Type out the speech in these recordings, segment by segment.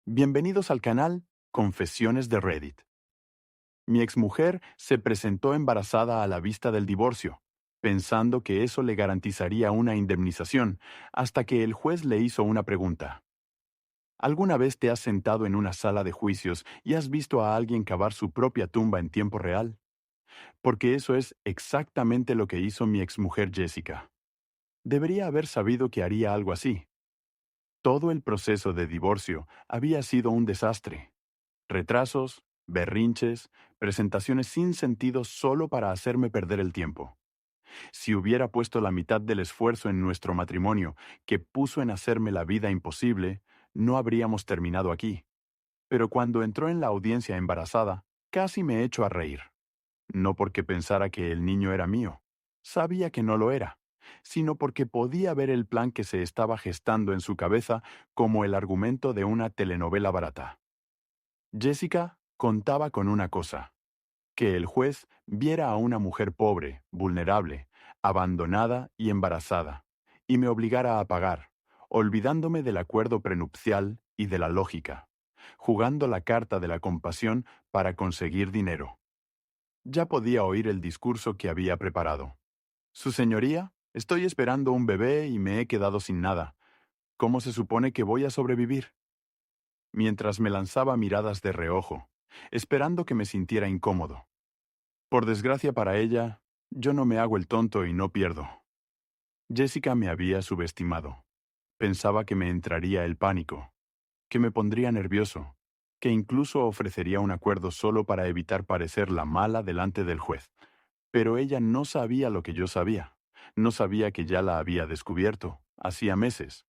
Bienvenidos al canal Confesiones de Reddit. Mi exmujer se presentó embarazada a la vista del divorcio, pensando que eso le garantizaría una indemnización, hasta que el juez le hizo una pregunta. ¿Alguna vez te has sentado en una sala de juicios y has visto a alguien cavar su propia tumba en tiempo real? Porque eso es exactamente lo que hizo mi exmujer Jessica. Debería haber sabido que haría algo así. Todo el proceso de divorcio había sido un desastre. Retrasos, berrinches, presentaciones sin sentido solo para hacerme perder el tiempo. Si hubiera puesto la mitad del esfuerzo en nuestro matrimonio que puso en hacerme la vida imposible, no habríamos terminado aquí. Pero cuando entró en la audiencia embarazada, casi me echó a reír. No porque pensara que el niño era mío. Sabía que no lo era, sino porque podía ver el plan que se estaba gestando en su cabeza como el argumento de una telenovela barata. Jessica contaba con una cosa: que el juez viera a una mujer pobre, vulnerable, abandonada y embarazada, y me obligara a pagar, olvidándome del acuerdo prenupcial y de la lógica, jugando la carta de la compasión para conseguir dinero. Ya podía oír el discurso que había preparado. Su señoría, estoy esperando un bebé y me he quedado sin nada. ¿Cómo se supone que voy a sobrevivir? Mientras me lanzaba miradas de reojo, esperando que me sintiera incómodo. Por desgracia para ella, yo no me hago el tonto y no pierdo. Jessica me había subestimado. Pensaba que me entraría el pánico, que me pondría nervioso, que incluso ofrecería un acuerdo solo para evitar parecer la mala delante del juez. Pero ella no sabía lo que yo sabía. No sabía que ya la había descubierto, hacía meses.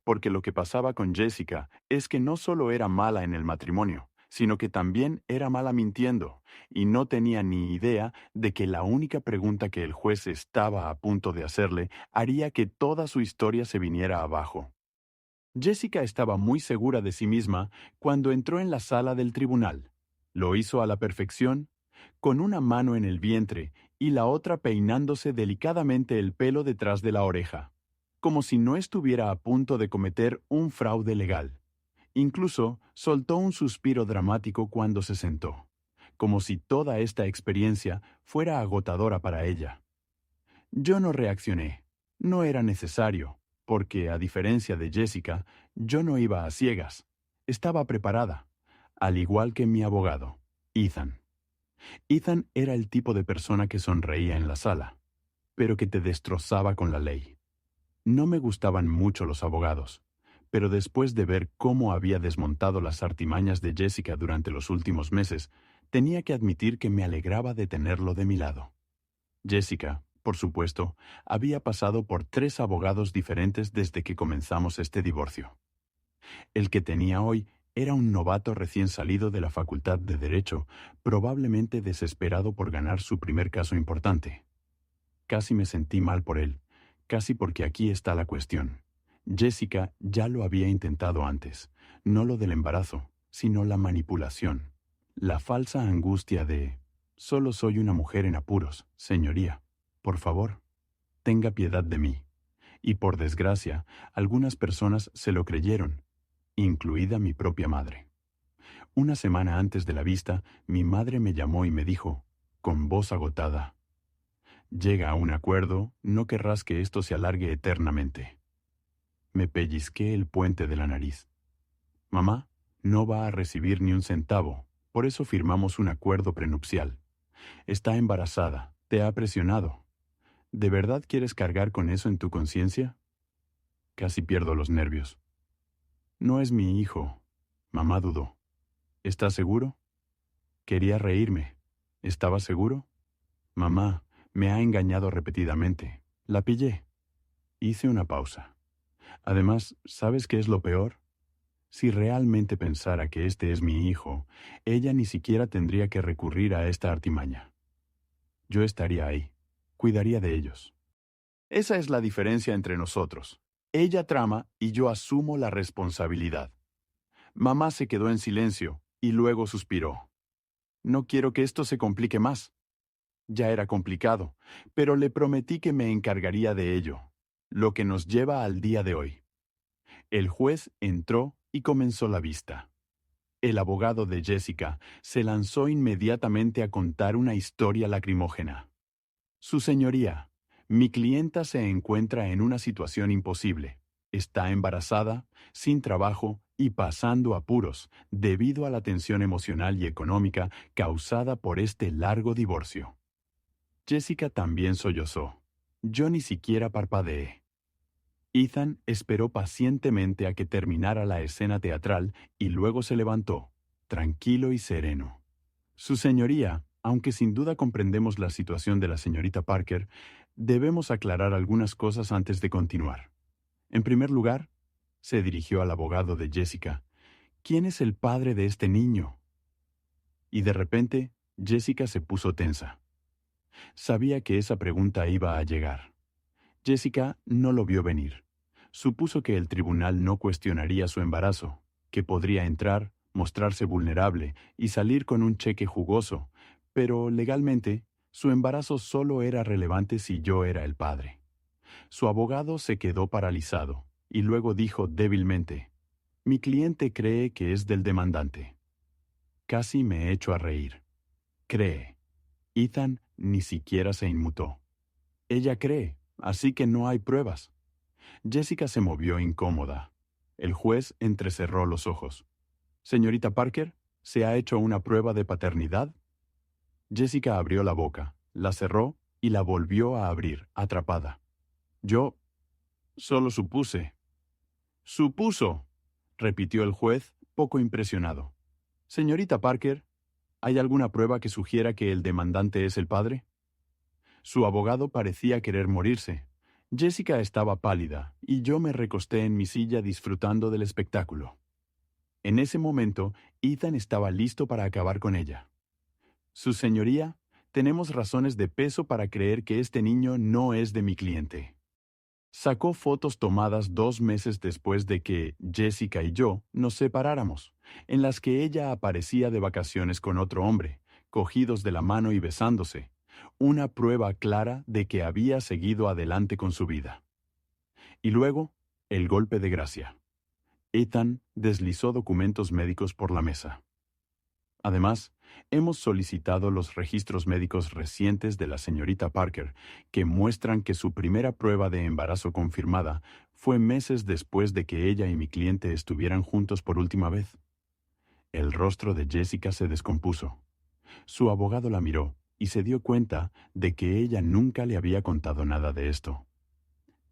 Porque lo que pasaba con Jessica es que no solo era mala en el matrimonio, sino que también era mala mintiendo, y no tenía ni idea de que la única pregunta que el juez estaba a punto de hacerle haría que toda su historia se viniera abajo. Jessica estaba muy segura de sí misma cuando entró en la sala del tribunal. Lo hizo a la perfección, con una mano en el vientre y la otra peinándose delicadamente el pelo detrás de la oreja, como si no estuviera a punto de cometer un fraude legal. Incluso soltó un suspiro dramático cuando se sentó, como si toda esta experiencia fuera agotadora para ella. Yo no reaccioné. No era necesario, porque, a diferencia de Jessica, yo no iba a ciegas. Estaba preparada, al igual que mi abogado, Ethan. Ethan era el tipo de persona que sonreía en la sala, pero que te destrozaba con la ley. No me gustaban mucho los abogados, pero después de ver cómo había desmontado las artimañas de Jessica durante los últimos meses, tenía que admitir que me alegraba de tenerlo de mi lado. Jessica, por supuesto, había pasado por 3 abogados diferentes desde que comenzamos este divorcio. El que tenía hoy era un novato recién salido de la Facultad de Derecho, probablemente desesperado por ganar su primer caso importante. Casi me sentí mal por él, casi porque aquí está la cuestión. Jessica ya lo había intentado antes, no lo del embarazo, sino la manipulación. La falsa angustia de: solo soy una mujer en apuros, señoría. Por favor, tenga piedad de mí. Y por desgracia, algunas personas se lo creyeron, incluida mi propia madre. Una semana antes de la vista, mi madre me llamó y me dijo, con voz agotada: llega a un acuerdo, no querrás que esto se alargue eternamente. Me pellizqué el puente de la nariz. Mamá no va a recibir ni un centavo, por eso firmamos un acuerdo prenupcial. Está embarazada, te ha presionado. ¿De verdad quieres cargar con eso en tu conciencia? Casi pierdo los nervios. No es mi hijo. Mamá dudó. ¿Estás seguro? Quería reírme. ¿Estaba seguro? Mamá, me ha engañado repetidamente. La pillé. Hice una pausa. Además, ¿sabes qué es lo peor? Si realmente pensara que este es mi hijo, ella ni siquiera tendría que recurrir a esta artimaña. Yo estaría ahí. Cuidaría de ellos. Esa es la diferencia entre nosotros. Ella trama y yo asumo la responsabilidad. Mamá se quedó en silencio y luego suspiró. No quiero que esto se complique más. Ya era complicado, pero le prometí que me encargaría de ello, lo que nos lleva al día de hoy. El juez entró y comenzó la vista. El abogado de Jessica se lanzó inmediatamente a contar una historia lacrimógena. Su señoría, mi clienta se encuentra en una situación imposible. Está embarazada, sin trabajo y pasando apuros debido a la tensión emocional y económica causada por este largo divorcio. Jessica también sollozó. Yo ni siquiera parpadeé. Ethan esperó pacientemente a que terminara la escena teatral y luego se levantó, tranquilo y sereno. Su señoría, aunque sin duda comprendemos la situación de la señorita Parker, debemos aclarar algunas cosas antes de continuar. En primer lugar, se dirigió al abogado de Jessica. ¿Quién es el padre de este niño? Y de repente, Jessica se puso tensa. Sabía que esa pregunta iba a llegar. Jessica no lo vio venir. Supuso que el tribunal no cuestionaría su embarazo, que podría entrar, mostrarse vulnerable y salir con un cheque jugoso, pero legalmente, su embarazo solo era relevante si yo era el padre. Su abogado se quedó paralizado y luego dijo débilmente, «Mi cliente cree que es del demandante». Casi me echo a reír. Cree. Ethan ni siquiera se inmutó. Ella cree, así que no hay pruebas. Jessica se movió incómoda. El juez entrecerró los ojos. «Señorita Parker, ¿se ha hecho una prueba de paternidad?» Jessica abrió la boca, la cerró y la volvió a abrir, atrapada. «Yo solo supuse». «Supuso», repitió el juez, poco impresionado. «Señorita Parker, ¿hay alguna prueba que sugiera que el demandante es el padre?» Su abogado parecía querer morirse. Jessica estaba pálida, y yo me recosté en mi silla disfrutando del espectáculo. En ese momento, Ethan estaba listo para acabar con ella. «Su señoría, tenemos razones de peso para creer que este niño no es de mi cliente». Sacó fotos tomadas 2 meses después de que Jessica y yo nos separáramos, en las que ella aparecía de vacaciones con otro hombre, cogidos de la mano y besándose, una prueba clara de que había seguido adelante con su vida. Y luego, el golpe de gracia. Ethan deslizó documentos médicos por la mesa. Además, hemos solicitado los registros médicos recientes de la señorita Parker, que muestran que su primera prueba de embarazo confirmada fue meses después de que ella y mi cliente estuvieran juntos por última vez. El rostro de Jessica se descompuso. Su abogado la miró y se dio cuenta de que ella nunca le había contado nada de esto.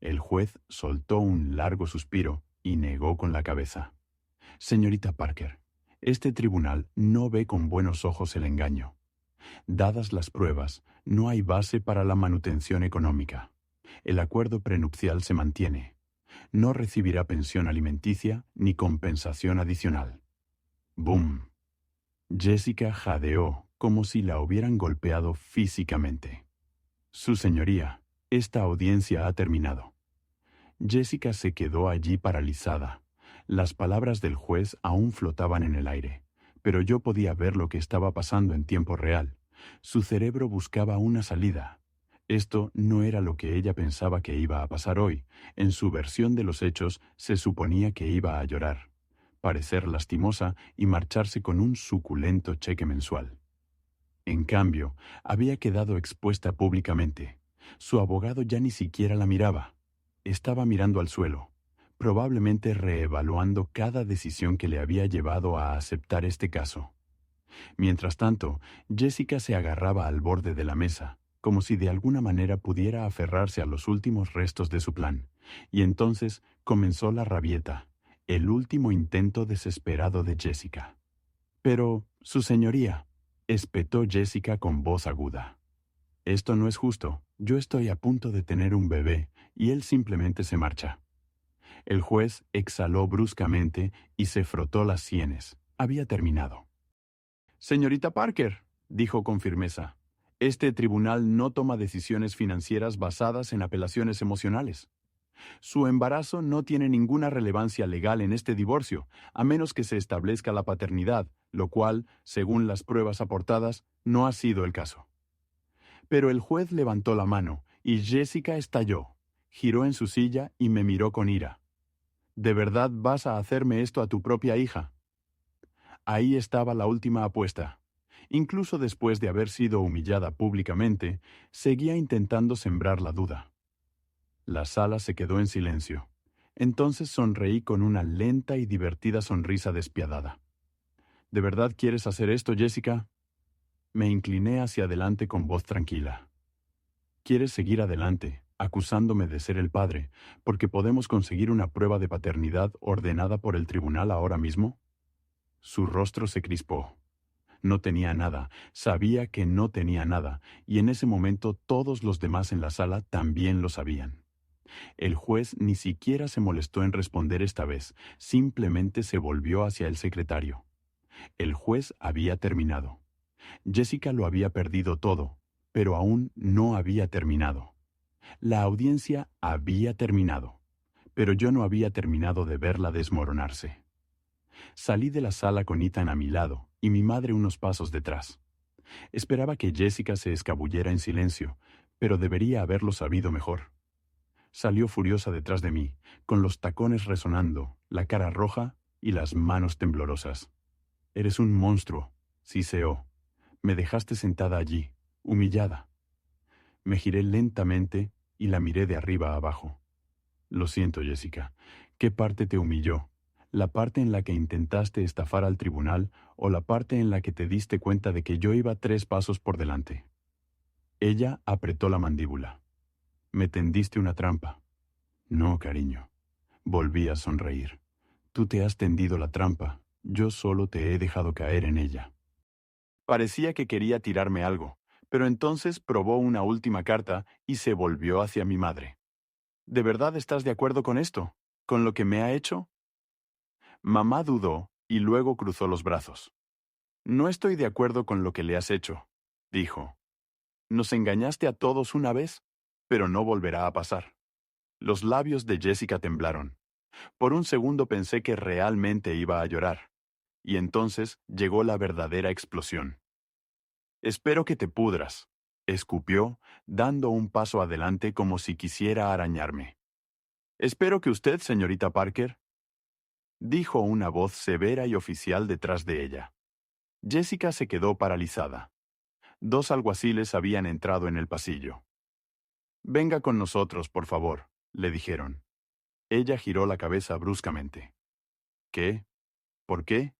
El juez soltó un largo suspiro y negó con la cabeza. «Señorita Parker, este tribunal no ve con buenos ojos el engaño. Dadas las pruebas, no hay base para la manutención económica. El acuerdo prenupcial se mantiene. No recibirá pensión alimenticia ni compensación adicional». ¡Bum! Jessica jadeó como si la hubieran golpeado físicamente. «Su señoría, esta audiencia ha terminado». Jessica se quedó allí paralizada. Las palabras del juez aún flotaban en el aire, pero yo podía ver lo que estaba pasando en tiempo real. Su cerebro buscaba una salida. Esto no era lo que ella pensaba que iba a pasar hoy. En su versión de los hechos se suponía que iba a llorar, parecer lastimosa y marcharse con un suculento cheque mensual. En cambio, había quedado expuesta públicamente. Su abogado ya ni siquiera la miraba. Estaba mirando al suelo, probablemente reevaluando cada decisión que le había llevado a aceptar este caso. Mientras tanto, Jessica se agarraba al borde de la mesa, como si de alguna manera pudiera aferrarse a los últimos restos de su plan, y entonces comenzó la rabieta, el último intento desesperado de Jessica. «Pero, su señoría», espetó Jessica con voz aguda. «Esto no es justo. Yo estoy a punto de tener un bebé, y él simplemente se marcha». El juez exhaló bruscamente y se frotó las sienes. Había terminado. «Señorita Parker», dijo con firmeza, «este tribunal no toma decisiones financieras basadas en apelaciones emocionales. Su embarazo no tiene ninguna relevancia legal en este divorcio, a menos que se establezca la paternidad, lo cual, según las pruebas aportadas, no ha sido el caso». Pero el juez levantó la mano, y Jessica estalló. Giró en su silla y me miró con ira. «¿De verdad vas a hacerme esto a tu propia hija?» Ahí estaba la última apuesta. Incluso después de haber sido humillada públicamente, seguía intentando sembrar la duda. La sala se quedó en silencio. Entonces sonreí con una lenta y divertida sonrisa despiadada. ¿De verdad quieres hacer esto, Jessica? Me incliné hacia adelante con voz tranquila. ¿Quieres seguir adelante, acusándome de ser el padre, porque podemos conseguir una prueba de paternidad ordenada por el tribunal ahora mismo? Su rostro se crispó. No tenía nada, sabía que no tenía nada, y en ese momento todos los demás en la sala también lo sabían. El juez ni siquiera se molestó en responder esta vez, simplemente se volvió hacia el secretario. El juez había terminado. Jessica lo había perdido todo, pero aún no había terminado. La audiencia había terminado, pero yo no había terminado de verla desmoronarse. Salí de la sala con Ethan a mi lado y mi madre unos pasos detrás. Esperaba que Jessica se escabullera en silencio, pero debería haberlo sabido mejor. Salió furiosa detrás de mí, con los tacones resonando, la cara roja y las manos temblorosas. «Eres un monstruo», siseó. «Me dejaste sentada allí, humillada». Me giré lentamente y la miré de arriba a abajo. «Lo siento, Jessica. ¿Qué parte te humilló? ¿La parte en la que intentaste estafar al tribunal o la parte en la que te diste cuenta de que yo iba 3 pasos por delante?» Ella apretó la mandíbula. «Me tendiste una trampa». «No, cariño». Volví a sonreír. «Tú te has tendido la trampa. Yo solo te he dejado caer en ella». Parecía que quería tirarme algo, pero entonces probó una última carta y se volvió hacia mi madre. «¿De verdad estás de acuerdo con esto? ¿Con lo que me ha hecho?» Mamá dudó y luego cruzó los brazos. «No estoy de acuerdo con lo que le has hecho», dijo. «Nos engañaste a todos una vez, pero no volverá a pasar». Los labios de Jessica temblaron. Por un segundo pensé que realmente iba a llorar. Y entonces llegó la verdadera explosión. «Espero que te pudras», escupió, dando un paso adelante como si quisiera arañarme. «Espero que usted, señorita Parker», dijo una voz severa y oficial detrás de ella. Jessica se quedó paralizada. 2 alguaciles habían entrado en el pasillo. «Venga con nosotros, por favor», le dijeron. Ella giró la cabeza bruscamente. «¿Qué? ¿Por qué?»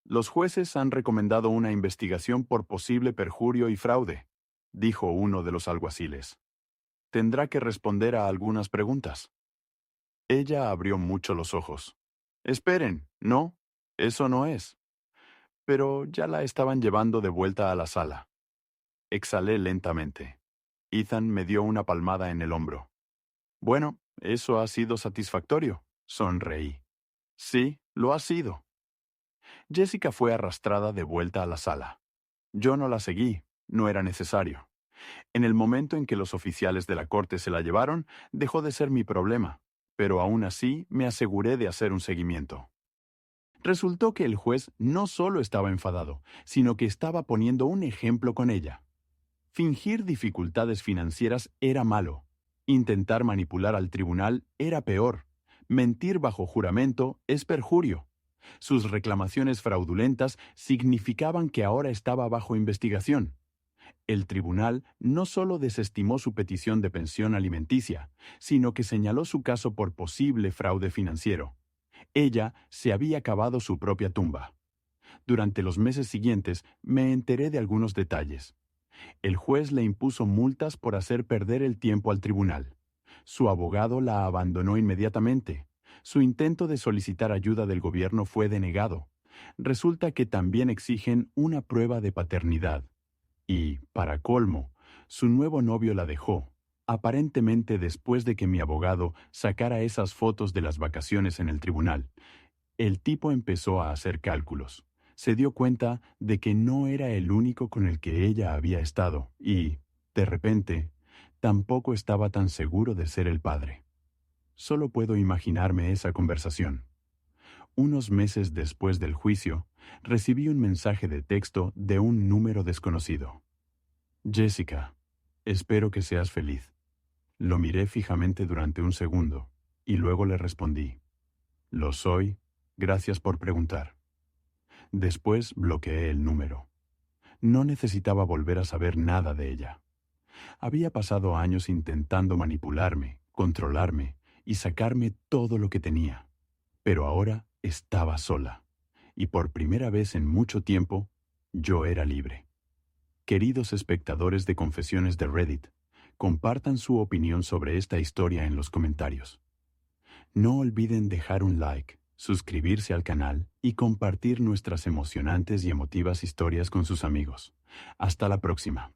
«Los jueces han recomendado una investigación por posible perjurio y fraude», dijo uno de los alguaciles. «Tendrá que responder a algunas preguntas». Ella abrió mucho los ojos. «Esperen, no, eso no es». Pero ya la estaban llevando de vuelta a la sala. Exhalé lentamente. Ethan me dio una palmada en el hombro. «Bueno, eso ha sido satisfactorio», sonreí. «Sí, lo ha sido». Jessica fue arrastrada de vuelta a la sala. Yo no la seguí, no era necesario. En el momento en que los oficiales de la corte se la llevaron, dejó de ser mi problema, pero aún así me aseguré de hacer un seguimiento. Resultó que el juez no solo estaba enfadado, sino que estaba poniendo un ejemplo con ella. Fingir dificultades financieras era malo. Intentar manipular al tribunal era peor. Mentir bajo juramento es perjurio. Sus reclamaciones fraudulentas significaban que ahora estaba bajo investigación. El tribunal no solo desestimó su petición de pensión alimenticia, sino que señaló su caso por posible fraude financiero. Ella se había cavado su propia tumba. Durante los meses siguientes me enteré de algunos detalles. El juez le impuso multas por hacer perder el tiempo al tribunal. Su abogado la abandonó inmediatamente. Su intento de solicitar ayuda del gobierno fue denegado. Resulta que también exigen una prueba de paternidad. Y, para colmo, su nuevo novio la dejó, aparentemente después de que mi abogado sacara esas fotos de las vacaciones en el tribunal. El tipo empezó a hacer cálculos. Se dio cuenta de que no era el único con el que ella había estado y, de repente, tampoco estaba tan seguro de ser el padre. Solo puedo imaginarme esa conversación. Unos meses después del juicio, recibí un mensaje de texto de un número desconocido. «Jessica, espero que seas feliz». Lo miré fijamente durante un segundo y luego le respondí: «Lo soy, gracias por preguntar». Después bloqueé el número. No necesitaba volver a saber nada de ella. Había pasado años intentando manipularme, controlarme y sacarme todo lo que tenía. Pero ahora estaba sola. Y por primera vez en mucho tiempo, yo era libre. Queridos espectadores de Confesiones de Reddit, compartan su opinión sobre esta historia en los comentarios. No olviden dejar un like, suscribirse al canal y compartir nuestras emocionantes y emotivas historias con sus amigos. Hasta la próxima.